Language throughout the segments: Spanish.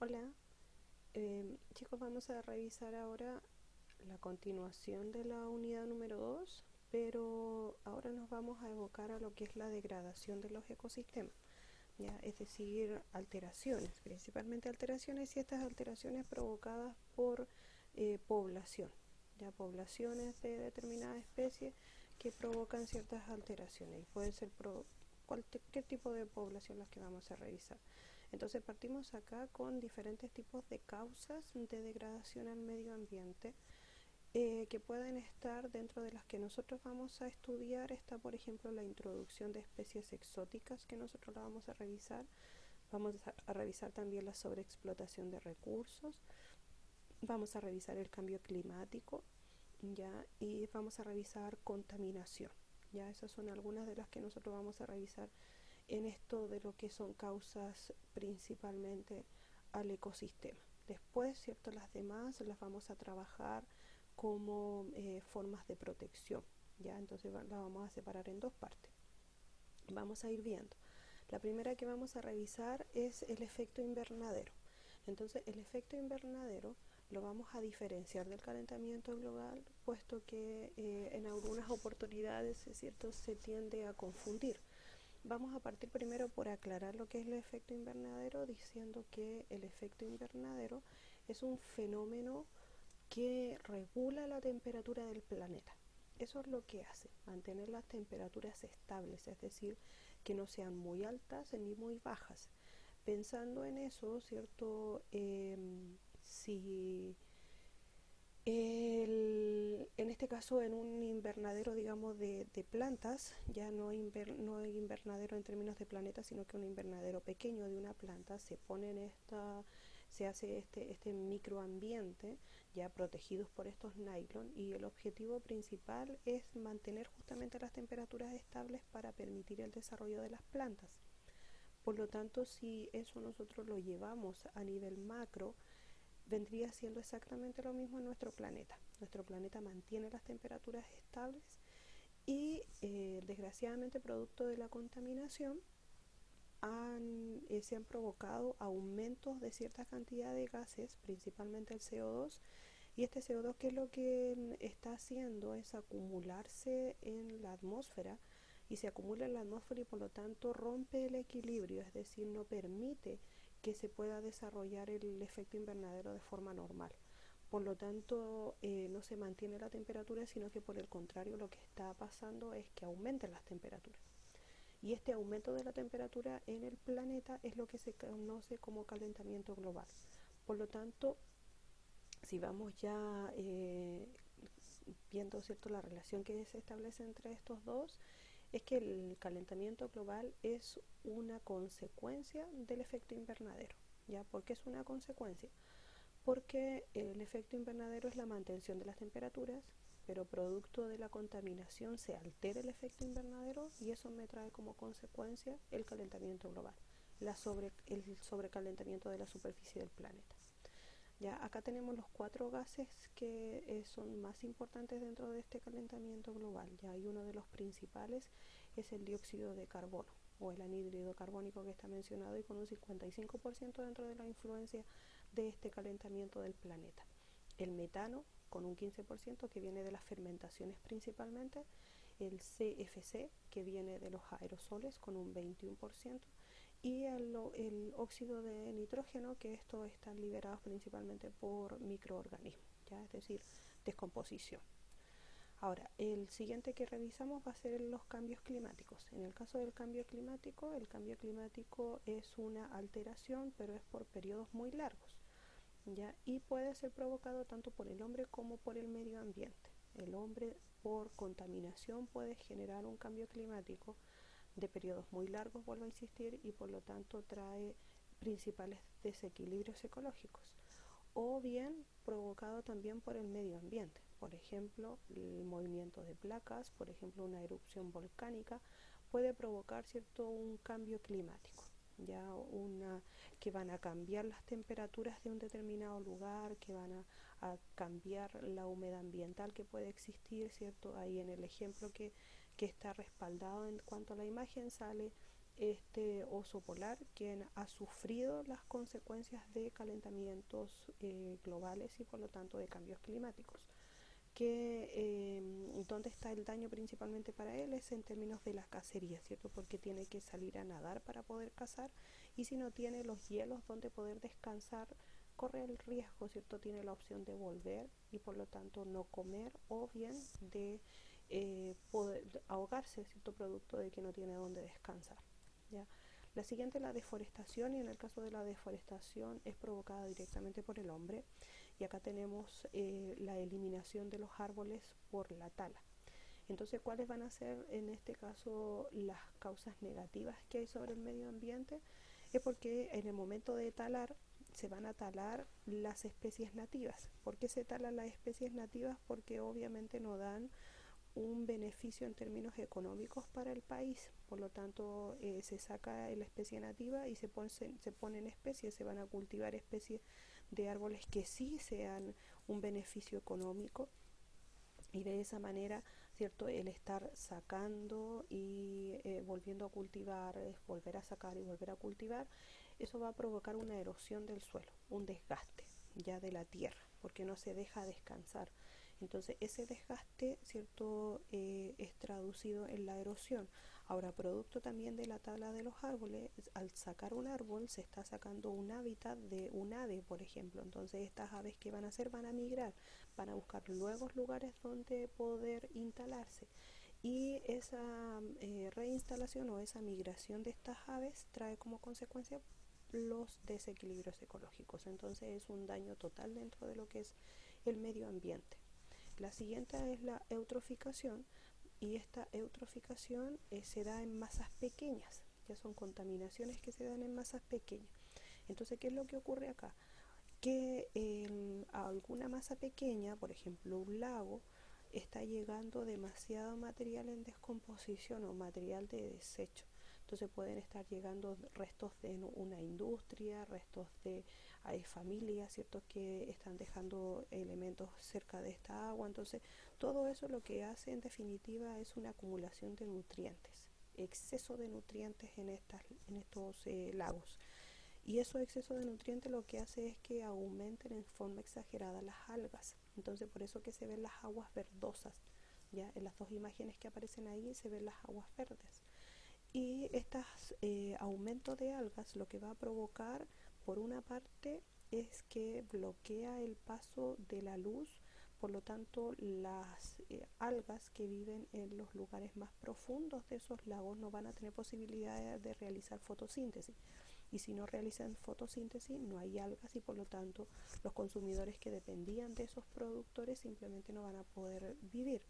Hola, chicos, vamos a revisar ahora la continuación de la unidad número 2, pero ahora nos vamos a evocar a lo que es la degradación de los ecosistemas, ¿ya? Es decir, alteraciones, principalmente alteraciones y estas alteraciones provocadas por población, ya poblaciones de determinada especie que provocan ciertas alteraciones y puede ser cualquier tipo de población las que vamos a revisar. Entonces partimos acá con diferentes tipos de causas de degradación al medio ambiente que pueden estar dentro de las que nosotros vamos a estudiar. Está, por ejemplo, la introducción de especies exóticas, que nosotros la vamos a revisar. Vamos a revisar también la sobreexplotación de recursos. Vamos a revisar el cambio climático, ¿ya? Y vamos a revisar contaminación. Ya, esas son algunas de las que nosotros vamos a revisar en esto de lo que son causas principalmente al ecosistema. Después, ¿cierto? Las demás las vamos a trabajar como formas de protección, ¿ya? Entonces la vamos a separar en dos partes. Vamos a ir viendo. La primera que vamos a revisar es el efecto invernadero. Entonces, el efecto invernadero lo vamos a diferenciar del calentamiento global, puesto que en algunas oportunidades, es cierto, se tiende a confundir. Vamos a partir primero por aclarar lo que es el efecto invernadero, diciendo que el efecto invernadero es un fenómeno que regula la temperatura del planeta. Eso es lo que hace, mantener las temperaturas estables, es decir, que no sean muy altas ni muy bajas. Pensando en eso, ¿cierto? Si en este caso, en un invernadero, digamos, de plantas, ya no hay invernadero en términos de planeta, sino que un invernadero pequeño de una planta, se hace este microambiente, ya protegidos por estos nylon, y el objetivo principal es mantener justamente las temperaturas estables para permitir el desarrollo de las plantas. Por lo tanto, si eso nosotros lo llevamos a nivel macro, vendría siendo exactamente lo mismo en nuestro planeta. Nuestro planeta mantiene las temperaturas estables y desgraciadamente producto de la contaminación se han provocado aumentos de cierta cantidad de gases, principalmente el CO2, y este CO2, ¿qué es lo que está haciendo? Es acumularse en la atmósfera, y se acumula en la atmósfera y por lo tanto rompe el equilibrio, es decir, no permite que se pueda desarrollar el efecto invernadero de forma normal. Por lo tanto, no se mantiene la temperatura, sino que por el contrario lo que está pasando es que aumentan las temperaturas. Y este aumento de la temperatura en el planeta es lo que se conoce como calentamiento global. Por lo tanto, si vamos ya viendo, ¿cierto?, la relación que se establece entre estos dos, es que el calentamiento global es una consecuencia del efecto invernadero. ¿Ya? ¿Por qué es una consecuencia? Porque el efecto invernadero es la mantención de las temperaturas, pero producto de la contaminación se altera el efecto invernadero y eso me trae como consecuencia el calentamiento global, el sobrecalentamiento de la superficie del planeta. Ya acá tenemos los cuatro gases que son más importantes dentro de este calentamiento global. Ya hay uno de los principales, es el dióxido de carbono o el anhídrido carbónico que está mencionado y con un 55% dentro de la influencia de este calentamiento del planeta. El metano con un 15% que viene de las fermentaciones principalmente, el CFC que viene de los aerosoles con un 21%, y el óxido de nitrógeno, que estos están liberados principalmente por microorganismos, ¿ya? Es decir, descomposición. Ahora, el siguiente que revisamos va a ser los cambios climáticos. En el caso del cambio climático es una alteración, pero es por periodos muy largos, ¿ya? Y puede ser provocado tanto por el hombre como por el medio ambiente. El hombre, por contaminación, puede generar un cambio climático de periodos muy largos, vuelvo a insistir, y por lo tanto trae principales desequilibrios ecológicos, o bien provocado también por el medio ambiente, por ejemplo el movimiento de placas, por ejemplo una erupción volcánica puede provocar cierto un cambio climático, ya que van a cambiar las temperaturas de un determinado lugar, que van a cambiar la humedad ambiental que puede existir, cierto. Ahí en el ejemplo que está respaldado en cuanto a la imagen sale este oso polar, quien ha sufrido las consecuencias de calentamientos globales y por lo tanto de cambios climáticos. ¿Dónde está el daño principalmente para él? Es en términos de la cacería, ¿cierto? Porque tiene que salir a nadar para poder cazar, y si no tiene los hielos donde poder descansar, corre el riesgo, ¿cierto? Tiene la opción de volver y por lo tanto no comer, o bien de poder ahogarse, ¿cierto? Producto de que no tiene donde descansar, ¿ya? La siguiente es la deforestación, y en el caso de la deforestación es provocada directamente por el hombre, y acá tenemos la eliminación de los árboles por la tala. Entonces, ¿cuáles van a ser en este caso las causas negativas que hay sobre el medio ambiente? Es porque en el momento de talar se van a talar las especies nativas. ¿Por qué se talan las especies nativas? Porque obviamente no dan un beneficio en términos económicos para el país. Por lo tanto, se saca la especie nativa y se ponen especies, se van a cultivar especies de árboles que sí sean un beneficio económico, y de esa manera, cierto, el estar sacando y volviendo a cultivar, volver a sacar y volver a cultivar, eso va a provocar una erosión del suelo, un desgaste ya de la tierra, porque no se deja descansar. Entonces ese desgaste, cierto, es traducido en la erosión. Ahora, producto también de la tala de los árboles, al sacar un árbol se está sacando un hábitat de un ave, por ejemplo. Entonces estas aves, que van a hacer, van a migrar, van a buscar nuevos lugares donde poder instalarse, y esa reinstalación o esa migración de estas aves trae como consecuencia los desequilibrios ecológicos. Entonces es un daño total dentro de lo que es el medio ambiente. La siguiente es la eutroficación, y esta eutroficación se da en masas pequeñas, ya son contaminaciones que se dan en masas pequeñas. Entonces, ¿qué es lo que ocurre acá? Que a alguna masa pequeña, por ejemplo un lago, está llegando demasiado material en descomposición o material de desecho. Entonces pueden estar llegando restos de una industria, restos de, hay familias, ¿cierto?, que están dejando elementos cerca de esta agua. Entonces todo eso lo que hace en definitiva es una acumulación de nutrientes, exceso de nutrientes en estos lagos. Y esos excesos de nutrientes lo que hace es que aumenten en forma exagerada las algas. Entonces por eso que se ven las aguas verdosas. Ya en las dos imágenes que aparecen ahí se ven las aguas verdes. Y estos aumentos de algas lo que va a provocar, por una parte, es que bloquea el paso de la luz. Por lo tanto, las algas que viven en los lugares más profundos de esos lagos no van a tener posibilidad de realizar fotosíntesis, y si no realizan fotosíntesis no hay algas, y por lo tanto los consumidores que dependían de esos productores simplemente no van a poder vivir,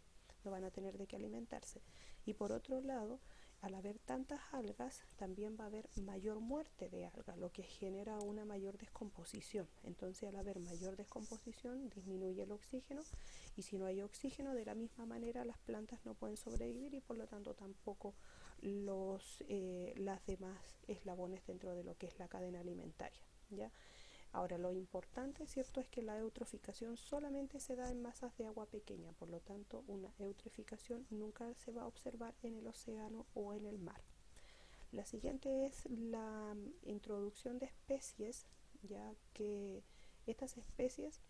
no van a tener de qué alimentarse. Y por otro lado, al haber tantas algas, también va a haber mayor muerte de algas, lo que genera una mayor descomposición. Entonces, al haber mayor descomposición, disminuye el oxígeno, y si no hay oxígeno, de la misma manera las plantas no pueden sobrevivir, y por lo tanto tampoco las demás eslabones dentro de lo que es la cadena alimentaria, ¿ya? Ahora, lo importante, ¿cierto?, es que la eutroficación solamente se da en masas de agua pequeña, por lo tanto, una eutroficación nunca se va a observar en el océano o en el mar. La siguiente es la introducción de especies, ya que estas especies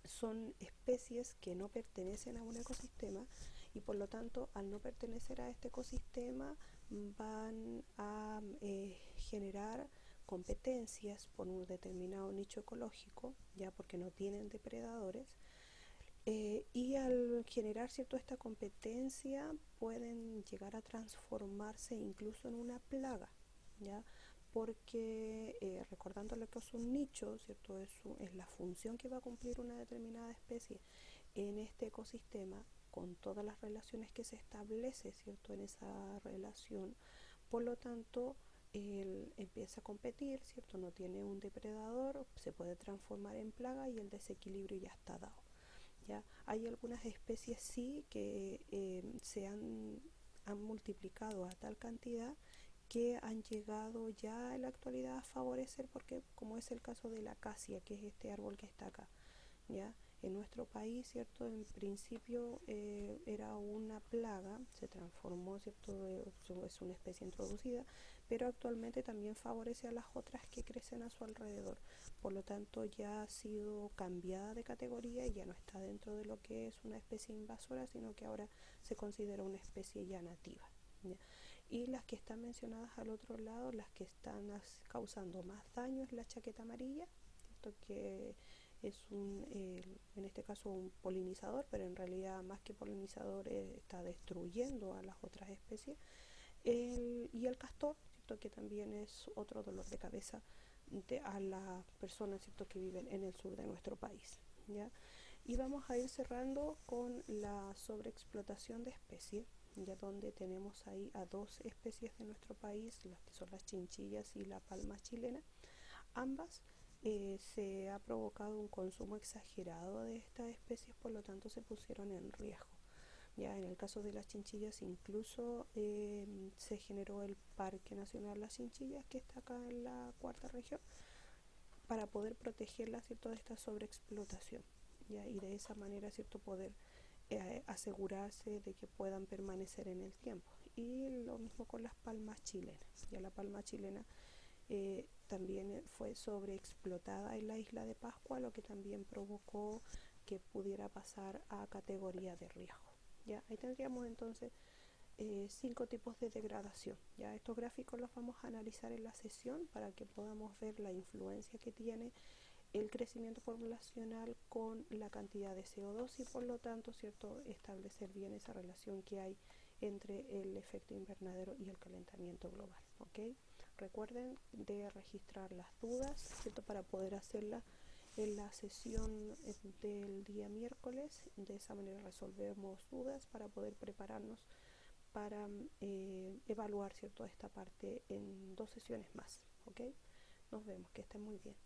son especies que no pertenecen a un ecosistema, y por lo tanto, al no pertenecer a este ecosistema, van a generar competencias por un determinado nicho ecológico, ya porque no tienen depredadores, y al generar, cierto, esta competencia pueden llegar a transformarse incluso en una plaga, ya, porque recordando lo que es un nicho, cierto, es la función que va a cumplir una determinada especie en este ecosistema, con todas las relaciones que se establece, cierto, en esa relación. Por lo tanto, él empieza a competir, cierto, no tiene un depredador, se puede transformar en plaga y el desequilibrio ya está dado. ¿Ya? Hay algunas especies sí que han multiplicado a tal cantidad que han llegado ya en la actualidad a favorecer, porque como es el caso de la acacia, que es este árbol que está acá, ¿ya? En nuestro país, ¿cierto? En principio era una plaga, se transformó, ¿cierto? Es una especie introducida, pero actualmente también favorece a las otras que crecen a su alrededor. Por lo tanto, ya ha sido cambiada de categoría y ya no está dentro de lo que es una especie invasora, sino que ahora se considera una especie ya nativa. ¿Ya? Y las que están mencionadas al otro lado, las que están causando más daño es la chaqueta amarilla, ¿cierto? Que es en este caso un polinizador, pero en realidad más que polinizador está destruyendo a las otras especies. Y el castor, ¿cierto? Que también es otro dolor de cabeza a las personas, ¿cierto? Que viven en el sur de nuestro país. ¿Ya? Y vamos a ir cerrando con la sobreexplotación de especies, ya donde tenemos ahí a dos especies de nuestro país, las que son las chinchillas y la palma chilena. Ambas se ha provocado un consumo exagerado de estas especies, por lo tanto se pusieron en riesgo. Ya en el caso de las chinchillas incluso se generó el Parque Nacional Las Chinchillas, que está acá en la cuarta región, para poder protegerlas, ¿cierto?, de esta sobreexplotación, ¿ya? Y de esa manera, ¿cierto?, poder asegurarse de que puedan permanecer en el tiempo. Y lo mismo con las palmas chilenas. Ya la palma chilena también fue sobreexplotada en la isla de Pascua, lo que también provocó que pudiera pasar a categoría de riesgo. ¿Ya? Ahí tendríamos entonces 5 tipos de degradación. Ya estos gráficos los vamos a analizar en la sesión para que podamos ver la influencia que tiene el crecimiento poblacional con la cantidad de CO2 y por lo tanto, ¿cierto?, establecer bien esa relación que hay entre el efecto invernadero y el calentamiento global. ¿Okay? Recuerden de registrar las dudas, ¿cierto?, para poder hacerlas en la sesión del día miércoles. De esa manera resolvemos dudas para poder prepararnos para evaluar, ¿cierto?, esta parte en 2 sesiones más. ¿Okay? Nos vemos, que estén muy bien.